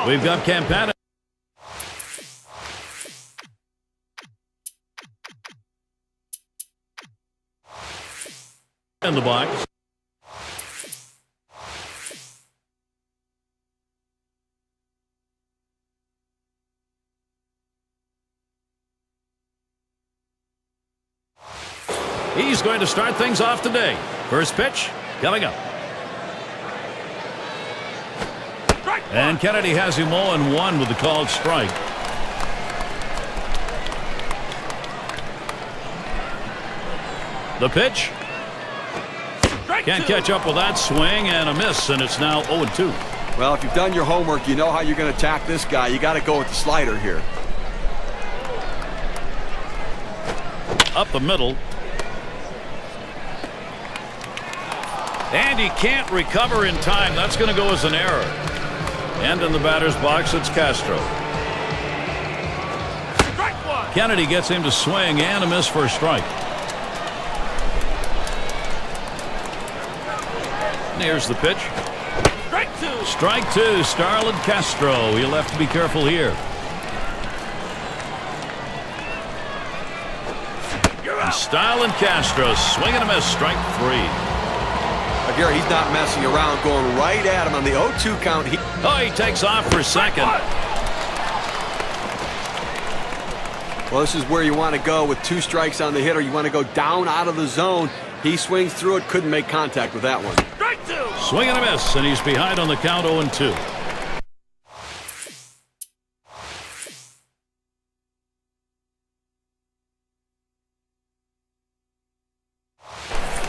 We've got Campana in the box. He's going to start things off today. First pitch coming up. And Kennedy has him 0-1 with the called strike. The pitch. Can't catch up with that swing, and a miss, and it's now 0-2. Well, if you've done your homework, you know how you're going to attack this guy. You got to go with the slider here. Up the middle. And he can't recover in time. That's going to go as an error. And in the batter's box, it's Castro. Kennedy gets him to swing, and a miss for a strike. And here's the pitch. Strike two, Starlin Castro. He'll have to be careful here. And Starlin Castro, swing and a miss, strike three. Gary, he's not messing around, going right at him on the 0-2 count. He takes off for second. Well, this is where you want to go with 2 strikes on the hitter. You want to go down out of the zone. He swings through it, couldn't make contact with that one. Swing and a miss, and he's behind on the count 0-2.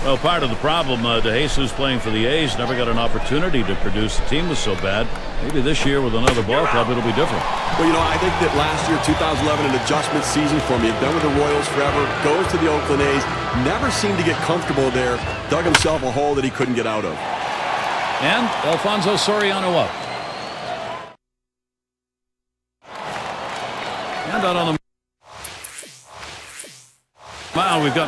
Well, part of the problem, DeJesus playing for the A's never got an opportunity to produce. The team was so bad. Maybe this year with another ball club, it'll be different. Well, you know, I think that last year, 2011, an adjustment season for me. Had been with the Royals forever, goes to the Oakland A's, never seemed to get comfortable there, dug himself a hole that he couldn't get out of. And Alfonso Soriano up. And out on the mound, we've got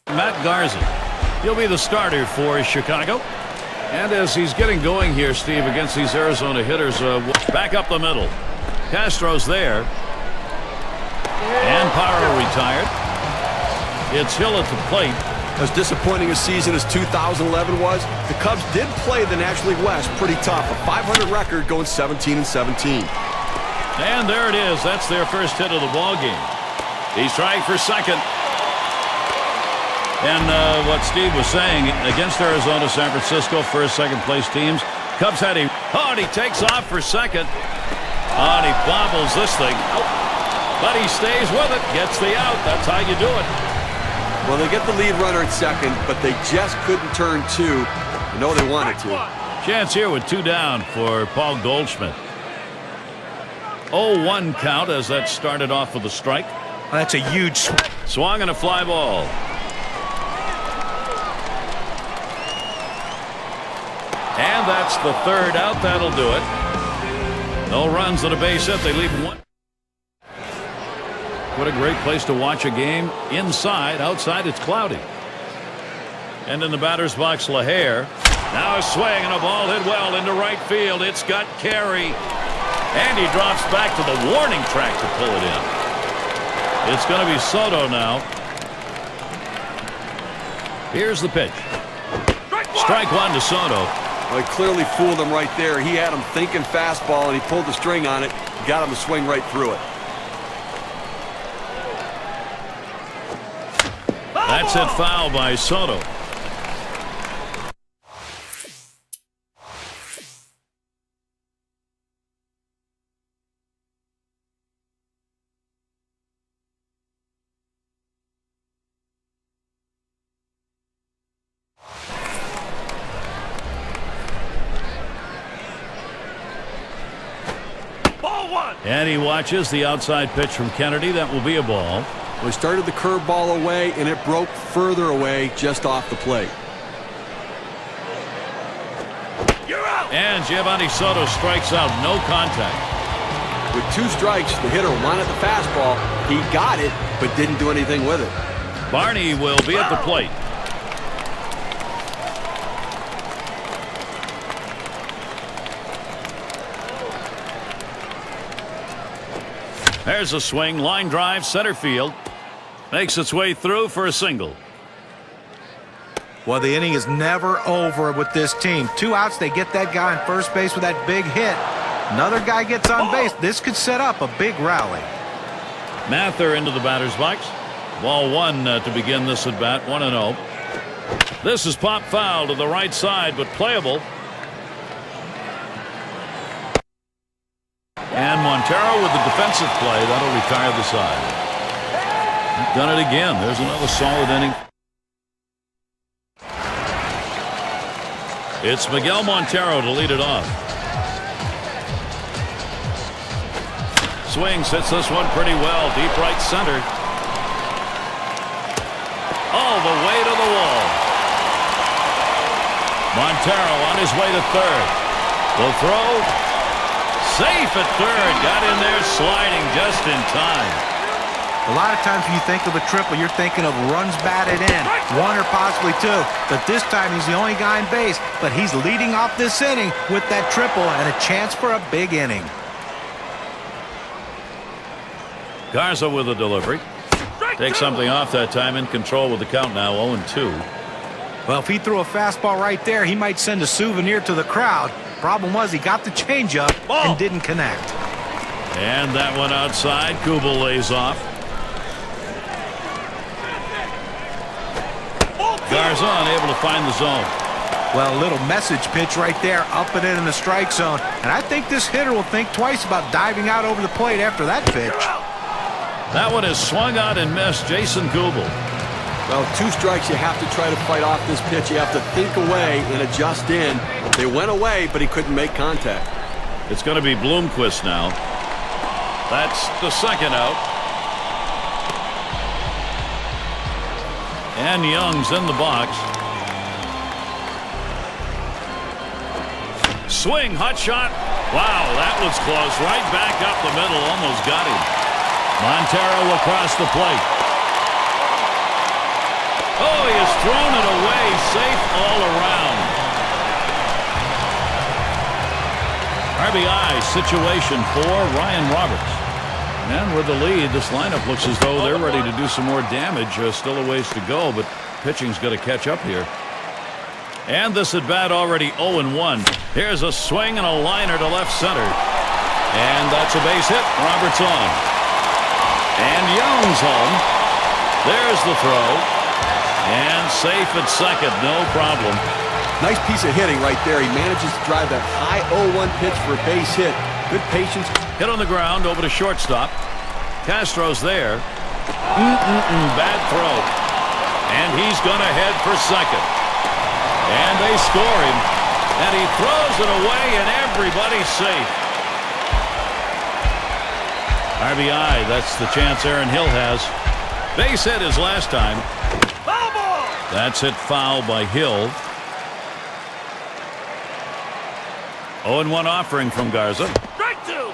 Matt Garza. He'll be the starter for Chicago. And as he's getting going here, Steve, against these Arizona hitters, back up the middle. Castro's there. And Parra retired. It's Hill at the plate. As disappointing a season as 2011 was, the Cubs did play the National League West pretty tough. A .500 record going 17-17. And there it is. That's their first hit of the ball game. He's trying for second. And what Steve was saying, against Arizona, San Francisco, first, second place teams, Cubs had him. Oh, and he takes off for second. Oh, and he bobbles this thing. But he stays with it, gets the out. That's how you do it. Well, they get the lead runner at second, but they just couldn't turn two. You know they wanted to. Chance here with 2 down for Paul Goldschmidt. 0-1 count as that started off with a strike. Well, that's a huge swung and a fly ball. And that's the third out. That'll do it. No runs on a base hit. They leave one. What a great place to watch a game. Inside, outside it's cloudy. And in the batter's box, LaHare. Now a swing and a ball hit well into right field. It's got Carey. And he drops back to the warning track to pull it in. It's going to be Soto now. Here's the pitch. Strike one to Soto. Well, he clearly fooled him right there. He had him thinking fastball, and he pulled the string on it. Got him to swing right through it. That's hit foul by Soto. And he watches the outside pitch from Kennedy. That will be a ball. Well, he started the curveball away, and it broke further away just off the plate. You're out. And Giovanni Soto strikes out. No contact. With 2 strikes, the hitter wanted the fastball. He got it, but didn't do anything with it. Barney will be at the plate. There's a swing, line drive, center field. Makes its way through for a single. Well, the inning is never over with this team. 2 outs, they get that guy on first base with that big hit. Another guy gets on base. This could set up a big rally. Mather into the batter's box. Ball 1 to begin this at bat. 1-0. This is pop foul to the right side, but playable. And Montero with the defensive play. That'll retire the side. Done it again. There's another solid inning. It's Miguel Montero to lead it off. Swings, hits this one pretty well. Deep right center. All the way to the wall. Montero on his way to third. The throw. Safe at third. Got in there sliding just in time. A lot of times when you think of a triple, you're thinking of runs batted in, 1 or possibly 2. But this time he's the only guy on base. But he's leading off this inning with that triple and a chance for a big inning. Garza with a delivery. Takes something off that time. In control with the count now. 0-2. Well, if he threw a fastball right there, he might send a souvenir to the crowd. Problem was he got the changeup and didn't connect. And that one outside. Kubel lays off. Garza unable to find the zone. Well, a little message pitch right there, up and in the strike zone. And I think this hitter will think twice about diving out over the plate after that pitch. That one is swung out and missed. Jason Kubel. Well, 2 strikes, you have to try to fight off this pitch. You have to think away and adjust in. They went away, but he couldn't make contact. It's going to be Bloomquist now. That's the second out. And Young's in the box. Swing, hot shot. Wow, that was close. Right back up the middle. Almost got him. Montero across the plate. Oh, he has thrown it away. Safe all around. RBI situation for Ryan Roberts. And with the lead, this lineup looks as though they're ready to do some more damage. Still a ways to go, but pitching's going to catch up here. And this at bat already 0-1. Here's a swing and a liner to left center. And that's a base hit. Roberts on. And Young's home. There's the throw. And safe at second. No problem. Nice piece of hitting right there. He manages to drive that high 0-1 pitch for a base hit. Good patience. Hit on the ground over to shortstop. Castro's there. Bad throw. And he's going to head for second. And they score him. And he throws it away and everybody's safe. RBI, that's the chance Aaron Hill has. Base hit his last time. That's hit foul by Hill. 0-1 offering from Garza.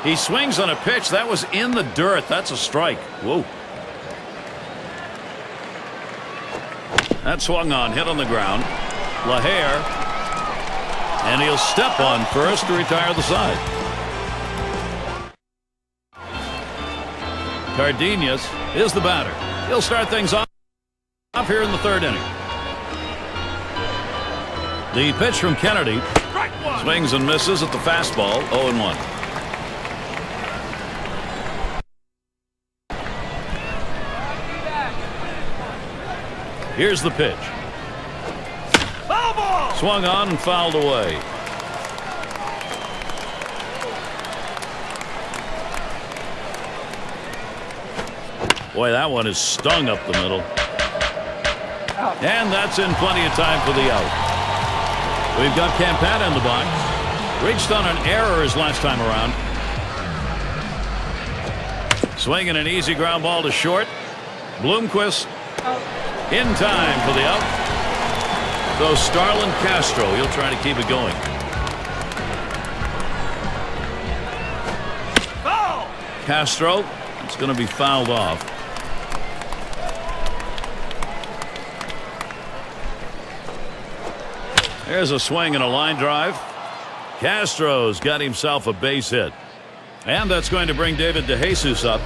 He swings on a pitch that was in the dirt. That's a strike. Whoa. That swung on, hit on the ground. LaHare. And he'll step on first to retire the side. Cardenas is the batter. He'll start things off here in the third inning. The pitch from Kennedy. Swings and misses at the fastball. 0-1. Here's the pitch. Swung on and fouled away. Boy, that one is stung up the middle. And that's in plenty of time for the out. We've got Campana in the box. Reached on an error his last time around. Swinging an easy ground ball to short. Bloomquist in time for the out. So Starlin Castro, he'll try to keep it going. Castro, it's going to be fouled off. There's a swing and a line drive. Castro's got himself a base hit. And that's going to bring David DeJesus up.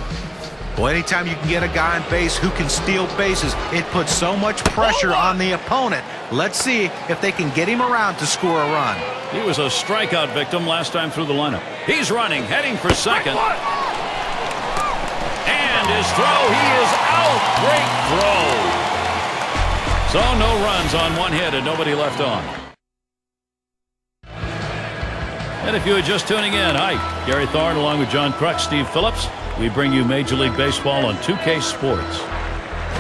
Well, anytime you can get a guy on base who can steal bases, it puts so much pressure on the opponent. Let's see if they can get him around to score a run. He was a strikeout victim last time through the lineup. He's running, heading for second. And his throw, he is out. Great throw. So no runs on one hit and nobody left on. And if you are just tuning in, hi, Gary Thorne along with John Crux, Steve Phillips. We bring you Major League Baseball on 2K Sports.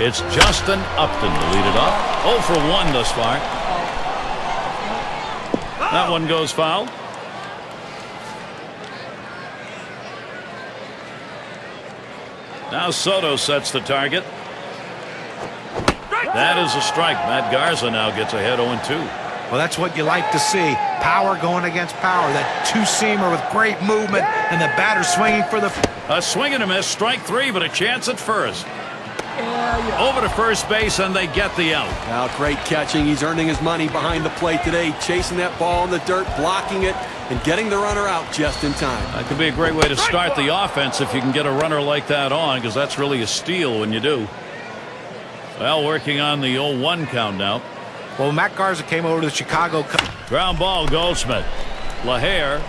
It's Justin Upton to lead it off. 0 for 1 thus far. That one goes foul. Now Soto sets the target. That is a strike. Matt Garza now gets ahead 0-2. Well, that's what you like to see. Power going against power. That two-seamer with great movement, and the batter swinging for the... A swing and a miss, strike 3, but a chance at first. Over to first base, and they get the out. Now, great catching. He's earning his money behind the plate today, chasing that ball in the dirt, blocking it, and getting the runner out just in time. That could be a great way to start the offense if you can get a runner like that on, because that's really a steal when you do. Well, working on the 0-1 count now. Well, Matt Garza came over to the Chicago. Ground ball, Goldschmidt. LaHair.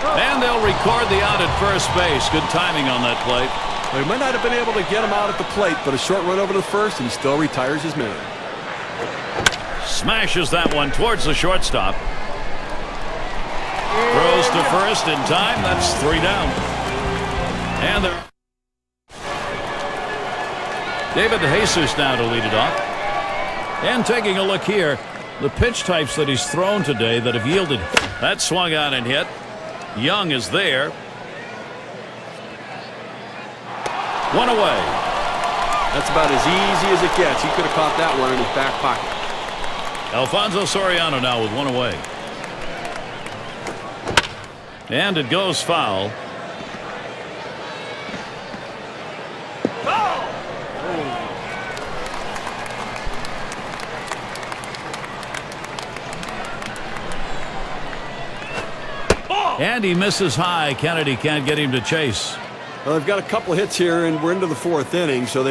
And they'll record the out at first base. Good timing on that play. Well, he might not have been able to get him out at the plate, but a short run over to the first, and he still retires his man. Smashes that one towards the shortstop. Throws to first in time. That's 3 down. And they're... David DeJesus now to lead it off. And taking a look here, the pitch types that he's thrown today that have yielded. That swung out and hit. Young is there. 1 away. That's about as easy as it gets. He could have caught that one in his back pocket. Alfonso Soriano now with 1 away. And it goes foul. And he misses high. Kennedy can't get him to chase. Well, they've got a couple of hits here, and we're into the 4th inning, so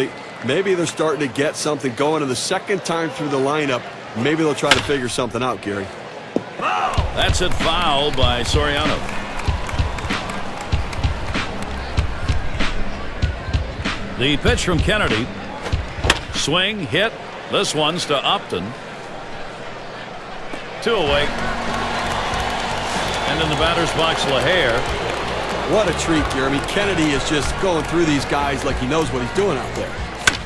maybe they're starting to get something going. And the second time through the lineup, maybe they'll try to figure something out, Gary. That's it, foul by Soriano. The pitch from Kennedy. Swing, hit. This one's to Upton. 2 away. And in the batter's box, LaHair. What a treat, Jeremy. Kennedy is just going through these guys like he knows what he's doing out there.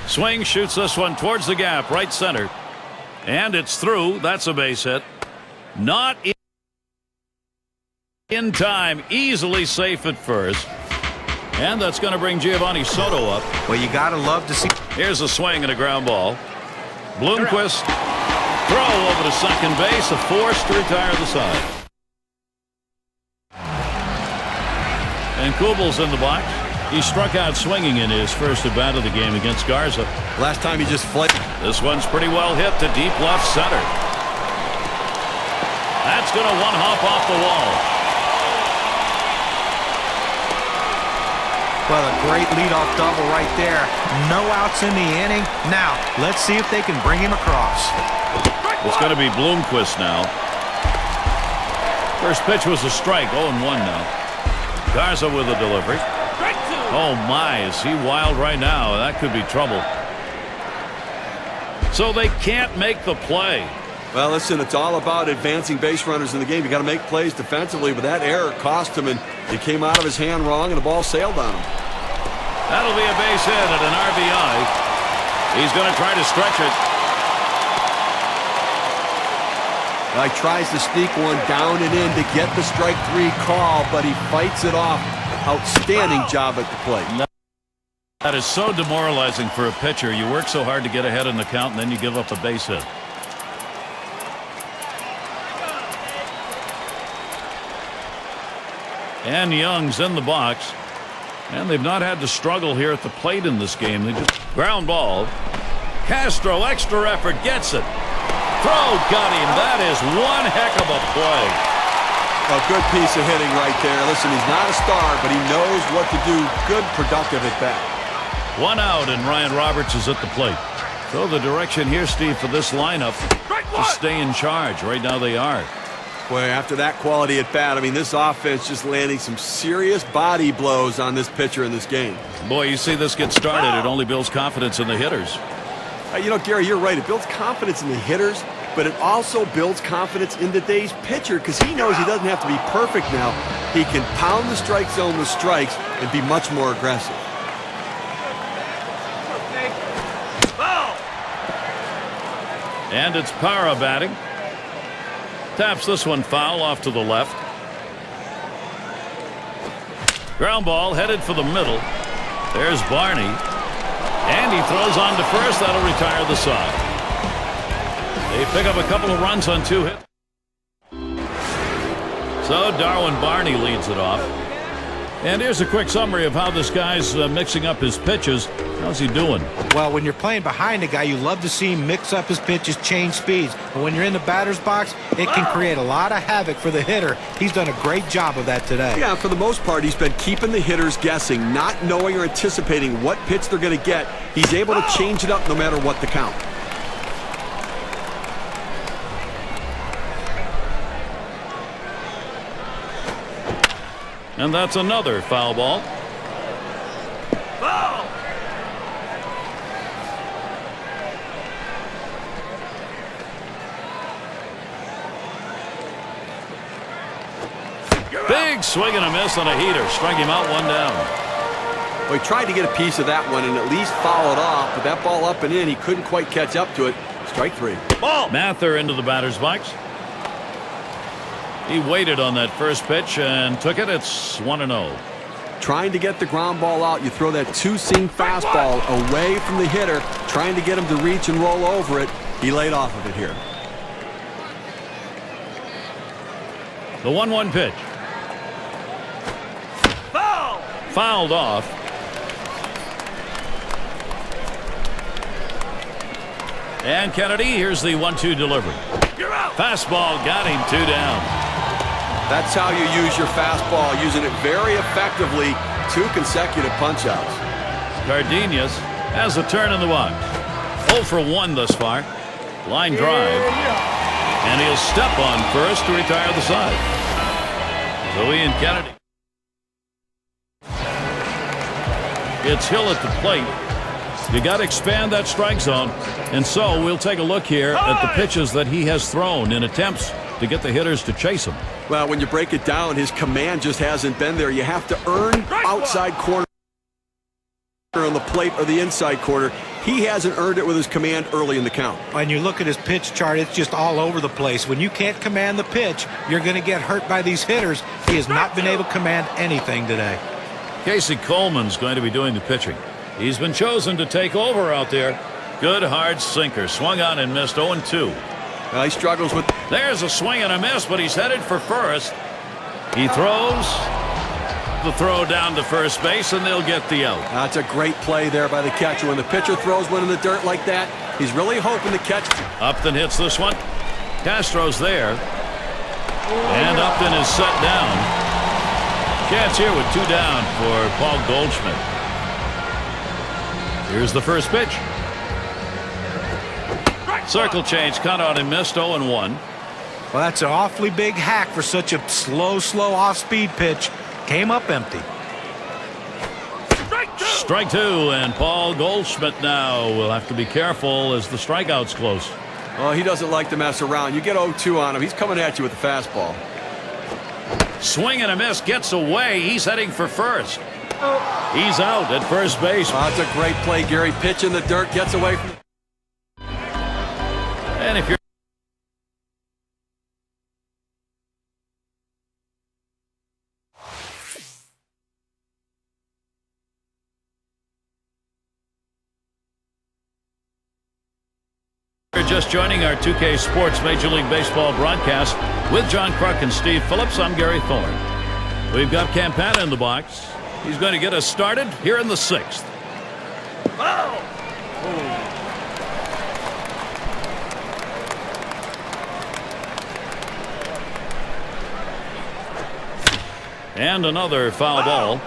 Swing, shoots this one towards the gap, right center. And it's through. That's a base hit. Not in time. Easily safe at first. And that's going to bring Giovanni Soto up. Well, you got to love to see. Here's a swing and a ground ball. Bloomquist. Throw over to second base. A force to retire the side. And Kubal's in the box. He struck out swinging in his first at bat of the game against Garza. Last time he just flipped. This one's pretty well hit to deep left center. That's going to one hop off the wall. Well, a great leadoff double right there. No outs in the inning. Now, let's see if they can bring him across. It's going to be Bloomquist now. First pitch was a strike. 0-1 now. Garza with a delivery. Oh my, is he wild right now? That could be trouble. So they can't make the play. Well, listen, it's all about advancing base runners in the game. You got to make plays defensively, but that error cost him, and it came out of his hand wrong, and the ball sailed on him. That'll be a base hit at an RBI. He's going to try to stretch it. He tries to sneak one down and in to get the strike 3 call, but he fights it off. Outstanding job at the plate. That is so demoralizing for a pitcher. You work so hard to get ahead in the count, and then you give up a base hit. And Young's in the box. And they've not had to struggle here at the plate in this game. They just ground ball. Castro, extra effort, gets it. throw got him. That is one heck of a play. A good piece of hitting right there. Listen, he's not a star, but he knows what to do. Good, productive at bat. 1 out, and Ryan Roberts is at the plate. So the direction here, Steve, for this lineup to stay in charge. Right now they are. Boy, after that quality at bat, I mean, this offense just landing some serious body blows on this pitcher in this game. Boy, you see this get started, it only builds confidence in the hitters. You know, Gary, you're right. It builds confidence in the hitters, but it also builds confidence in today's pitcher because he knows he doesn't have to be perfect now. He can pound the strike zone with strikes and be much more aggressive. And it's Parra batting. Taps this one foul off to the left. Ground ball headed for the middle. There's Barney. And he throws on to first. That'll retire the side. They pick up a couple of runs on 2 hits. So Darwin Barney leads it off. And here's a quick summary of how this guy's mixing up his pitches. How's he doing? Well, when you're playing behind a guy, you love to see him mix up his pitches, change speeds. But when you're in the batter's box, it can create a lot of havoc for the hitter. He's done a great job of that today. Yeah, for the most part, he's been keeping the hitters guessing, not knowing or anticipating what pitch they're going to get. He's able to change it up no matter what the count. And that's another foul ball. Foul! Big swing and a miss on a heater. Strike him out, 1 down. Well, he tried to get a piece of that one and at least foul it off, but that ball up and in, he couldn't quite catch up to it. Strike 3. Ball. Mather into the batter's box. He waited on that first pitch and took it. It's 1-0. Trying to get the ground ball out, you throw that 2-seam fastball away from the hitter, trying to get him to reach and roll over it. He laid off of it here. The 1-1 pitch. Foul! Fouled off. And Kennedy, here's the 1-2 delivery. You're out! Fastball got him, 2 down. That's how you use your fastball, using it very effectively. 2 consecutive punch-outs. Cardenas has a turn in the box. 0 for 1 thus far. Line drive. And he'll step on first to retire the side. So Ian Kennedy. It's Hill at the plate. You got to expand that strike zone. And so we'll take a look here at the pitches that he has thrown in attempts to get the hitters to chase him. Well, when you break it down, his command just hasn't been there. You have to earn outside corner on the plate or the inside corner. He hasn't earned it with his command early in the count. When you look at his pitch chart, it's just all over the place. When you can't command the pitch, you're going to get hurt by these hitters. He has not been able to command anything today. Casey Coleman's going to be doing the pitching. He's been chosen to take over out there. Good hard sinker. Swung on and missed. 0-2. He struggles with... There's a swing and a miss, but he's headed for first. He throws the throw down to first base, and they'll get the out. That's a great play there by the catcher. When the pitcher throws one in the dirt like that, he's really hoping to catch... Upton hits this one. Castro's there. And Upton is set down. Chance here with 2 down for Paul Goldschmidt. Here's the first pitch. Circle change, cut out and missed. 0-1. Well, that's an awfully big hack for such a slow off-speed pitch. Came up empty. Strike 2, and Paul Goldschmidt now will have to be careful as the strikeout's close. Oh, he doesn't like to mess around. You get 0-2 on him. He's coming at you with the fastball. Swing and a miss, gets away. He's heading for first. He's out at first base. Oh, that's a great play, Gary. Pitch in the dirt, gets away from... And if you're just joining our 2K Sports Major League Baseball broadcast with John Kruk and Steve Phillips, I'm Gary Thorne. We've got Campana in the box. He's going to get us started here in the 6th. And another foul ball.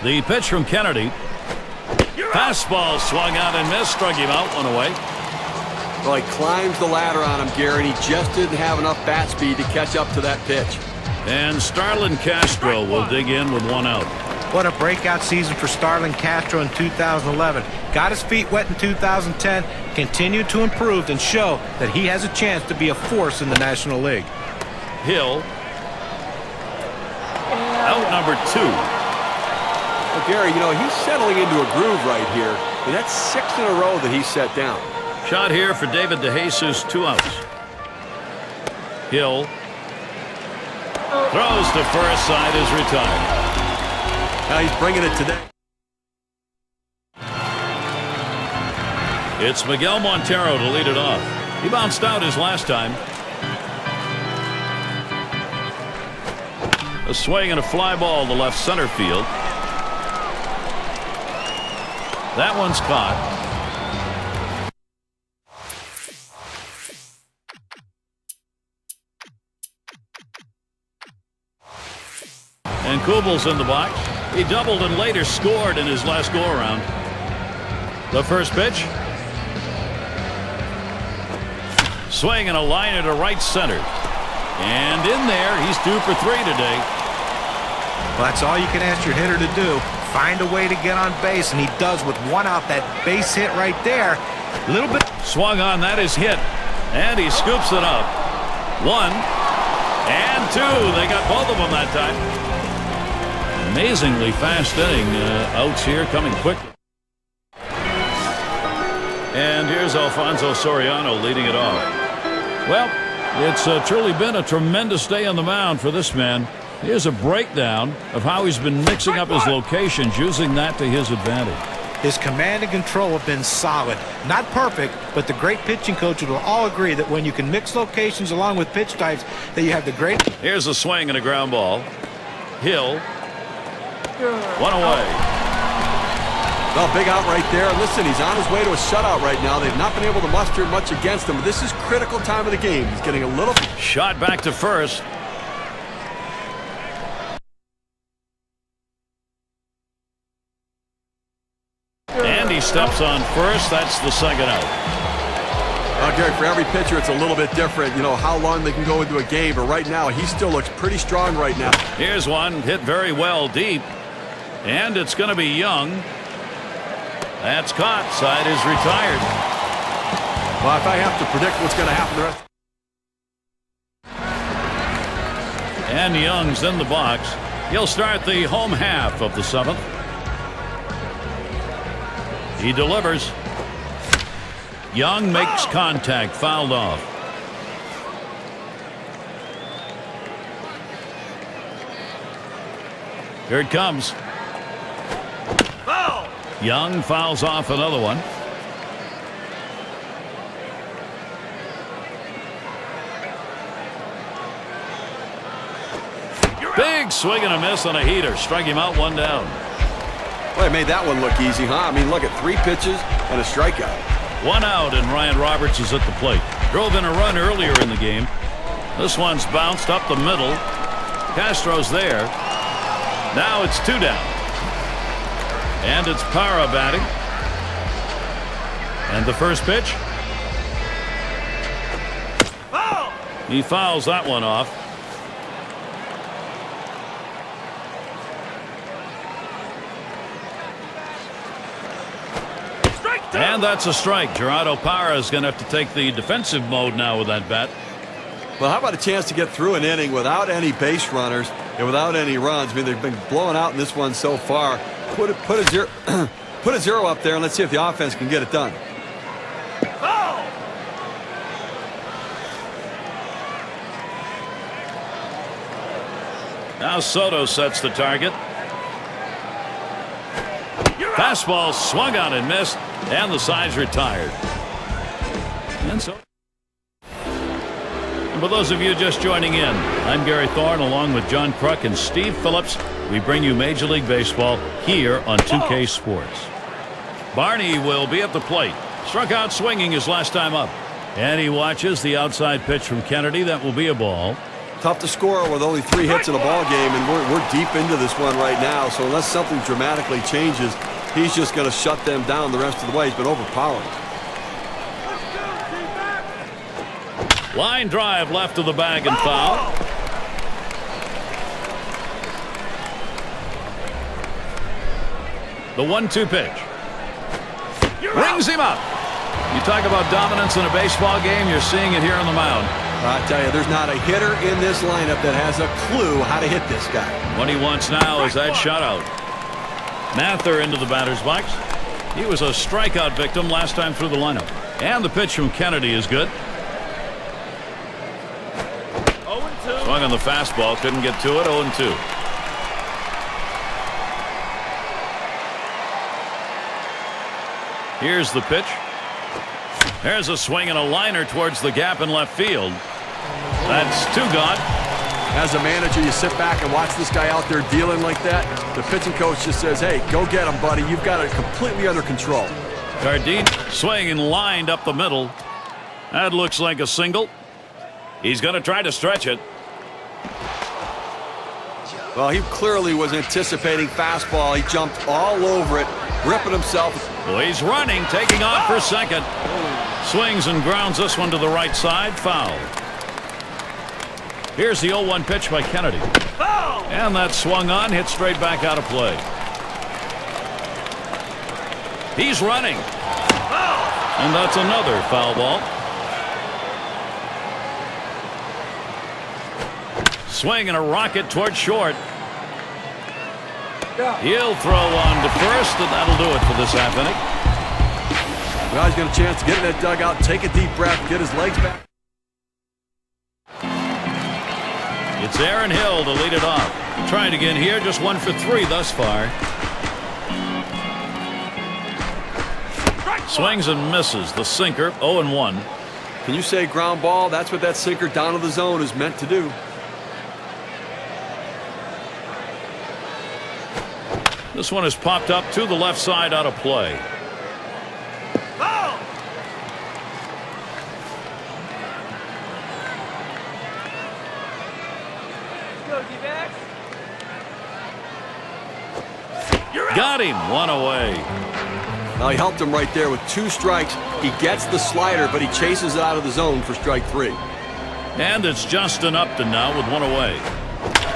The pitch from Kennedy. Fastball swung out and missed. Struck him out, one away. Well, he climbs the ladder on him, Gary, and he just didn't have enough bat speed to catch up to that pitch. And Starlin Castro will dig in with one out. What a breakout season for Starlin Castro in 2011. Got his feet wet in 2010, continued to improve and show that he has a chance to be a force in the National League. Hill. Out number 2. Well, Gary, you know, he's settling into a groove right here, and that's 6 in a row that he's set down. Shot here for David DeJesus, 2 outs. Hill. Throws to first, side is retired. Now he's bringing it today. It's Miguel Montero to lead it off. He bounced out his last time. A swing and a fly ball to left center field. That one's caught. And Kubal's in the box. He doubled and later scored in his last go-around. The first pitch. Swing and a liner to right center. And in there, he's 2 for 3 today. Well, that's all you can ask your hitter to do. Find a way to get on base, and he does with 1 out. That base hit right there. A little bit. Swung on, that is hit. And he scoops it up. 1 and 2. They got both of them that time. Amazingly fast inning. Outs here coming quickly. And here's Alfonso Soriano leading it off. Well, it's truly been a tremendous day on the mound for this man. Here's a breakdown of how he's been mixing up his locations, using that to his advantage. His command and control have been solid. Not perfect, but the great pitching coaches will all agree that when you can mix locations along with pitch types, that you have the great. Here's a swing and a ground ball. Hill. 1 away. Well, big out right there. Listen, he's on his way to a shutout right now. They've not been able to muster much against him. But this is critical time of the game. He's getting a little. Shot back to first. And he steps on first. That's the second out. Gary, for every pitcher, it's a little bit different, you know, how long they can go into a game. But right now, he still looks pretty strong right now. Here's one hit very well deep. And it's going to be Young. That's caught. Side is retired. Well, if I have to predict what's going to happen the rest. And Young's in the box. He'll start the home half of the 7th. He delivers. Young makes contact, fouled off. Here it comes. Young fouls off another one. Big swing and a miss on a heater. Strike him out, 1 down. Well, he made that one look easy, huh? I mean, look at 3 pitches and a strikeout. 1 out, and Ryan Roberts is at the plate. Drove in a run earlier in the game. This one's bounced up the middle. Castro's there. Now it's 2 down. And it's Parra batting. And the first pitch. He fouls that one off. And that's a strike. Gerardo Parra is going to have to take the defensive mode now with that bat. Well, how about a chance to get through an inning without any base runners and without any runs? I mean, they've been blowing out in this one so far. Put a zero, put a 0 up there, and let's see if the offense can get it done. Now Soto sets the target. Fastball swung on and missed, and the side's retired. And so, and for those of you just joining in, I'm Gary Thorne along with John Kruk and Steve Phillips. We bring you Major League Baseball here on 2K Sports. Barney will be at the plate. Struck out swinging his last time up. And he watches the outside pitch from Kennedy. That will be a ball. Tough to score with only 3 hits in a ball game, and we're deep into this one right now. So unless something dramatically changes, he's just going to shut them down the rest of the way. He's been overpowering. Line drive left of the bag and foul. The 1-2 pitch. Rings him up. You talk about dominance in a baseball game, you're seeing it here on the mound. I tell you, there's not a hitter in this lineup that has a clue how to hit this guy. What he wants now is that shutout. Mather into the batter's box. He was a strikeout victim last time through the lineup. And the pitch from Kennedy is good. Swung on the fastball, couldn't get to it. 0-2. Here's the pitch. There's a swing and a liner towards the gap in left field. That's 2 gone. As a manager, you sit back and watch this guy out there dealing like that. The pitching coach just says, hey, go get him, buddy. You've got it completely under control. Jardine swinging and lined up the middle. That looks like a single. He's going to try to stretch it. Well, he clearly was anticipating fastball. He jumped all over it, ripping himself. Well, he's running, taking off for second. Swings and grounds this one to the right side. Foul. Here's the 0-1 pitch by Kennedy. And that swung on, hit straight back out of play. He's running. And that's another foul ball. Swing and a rocket towards short. He'll throw on to first, and that'll do it for this half inning. Well, he's got a chance to get in that dugout, take a deep breath, get his legs back. It's Aaron Hill to lead it off. Trying again here, just 1 for 3 thus far. Swings and misses the sinker. 0-1. Can you say ground ball? That's what that sinker down to the zone is meant to do. This one is popped up to the left side out of play. Got him. 1 away. Now, he helped him right there with 2 strikes. He gets the slider, but he chases it out of the zone for strike 3. And it's Justin Upton now with 1 away.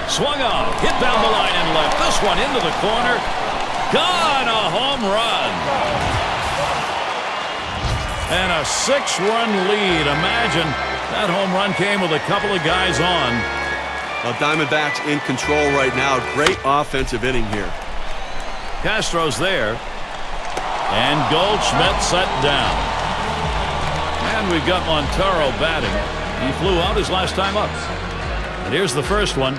Swung on, hit down the line and left. This one into the corner. Gone, a home run. And a 6-run lead. Imagine that home run came with a couple of guys on. Well, Diamondbacks in control right now. Great offensive inning here. Castro's there. And Goldschmidt set down. And we've got Montero batting. He flew out his last time up. And here's the first one.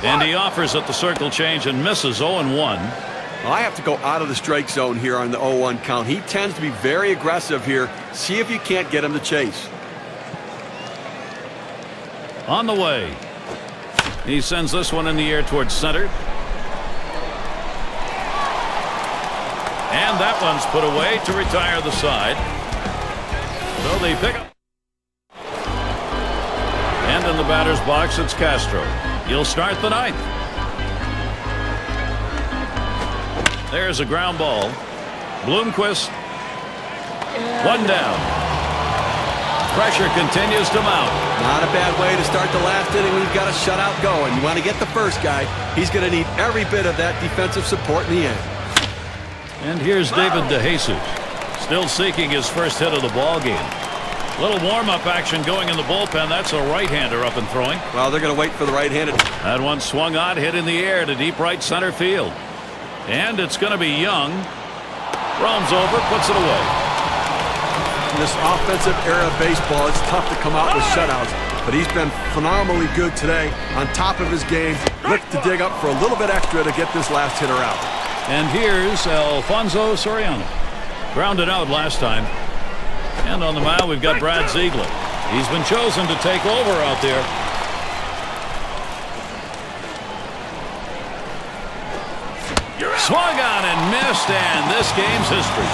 And he offers at the circle change and misses. 0-1. Well, I have to go out of the strike zone here on the 0-1 count. He tends to be very aggressive here. See if you can't get him to chase. On the way. He sends this one in the air towards center. And that one's put away to retire the side. So they pick up. And in the batter's box, it's Castro. He'll start the 9th. There's a ground ball. Bloomquist. 1 down. Pressure continues to mount. Not a bad way to start the last inning when you've got a shutout going. You want to get the first guy. He's going to need every bit of that defensive support in the end. And here's David DeJesus, still seeking his first hit of the ball game. Little warm-up action going in the bullpen. That's a right-hander up and throwing. Well, they're going to wait for the right-handed. That one swung on, hit in the air to deep right center field. And it's going to be Young. Roams over, puts it away. In this offensive era of baseball, it's tough to come out with shutouts. But he's been phenomenally good today. On top of his game, look to dig up for a little bit extra to get this last hitter out. And here's Alfonso Soriano. Grounded out last time. And on the mound, we've got Brad Ziegler. He's been chosen to take over out there. Swung on and missed, and this game's history.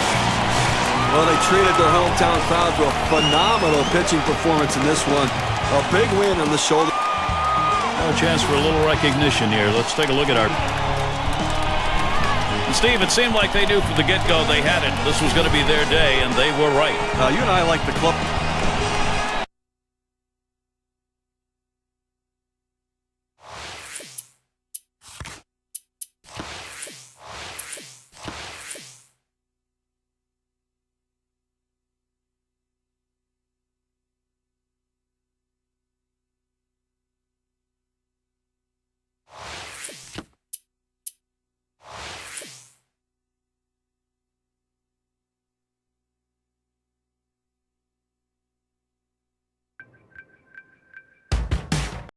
Well, they treated their hometown crowd to a phenomenal pitching performance in this one. A big win on the shoulder. A chance for a little recognition here. Let's take a look at our... Steve, it seemed like they knew from the get-go they had it. This was going to be their day, and they were right. You and I like the club.